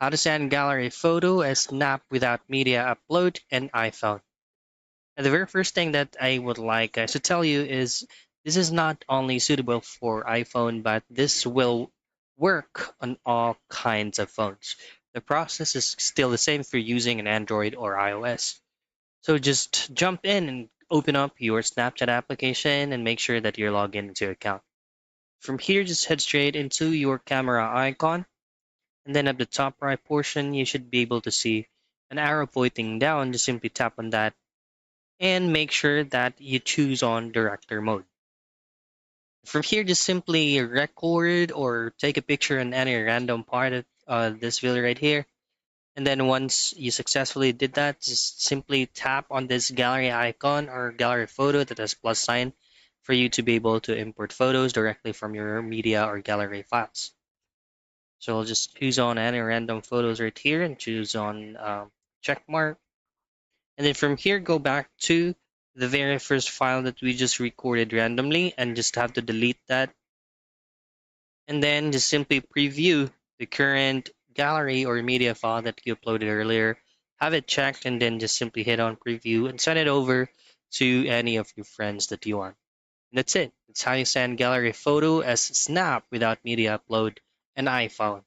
How to send gallery photo as snap without media upload and iPhone. And the very first thing that I would like to tell you is this is not only suitable for iPhone, but this will work on all kinds of phones. The process is still the same if you're using an Android or iOS. So just jump in and open up your Snapchat application and make sure that you're logged into your account. From here, just head straight into your camera icon. And then at the top right portion, you should be able to see an arrow pointing down. Just simply tap on that and make sure that you choose on director mode. From here, just simply record or take a picture in any random part of this video right here. And then once you successfully did that, just simply tap on this gallery icon or gallery photo that has plus sign for you to be able to import photos directly from your media or gallery files. So I'll just choose on any random photos right here and choose on check mark. And then from here, go back to the very first file that we just recorded randomly and just have to delete that. And then just simply preview the current gallery or media file that you uploaded earlier. Have it checked and then just simply hit on preview and send it over to any of your friends that you want. And that's it. That's how you send gallery photo as snap without media upload and iPhone.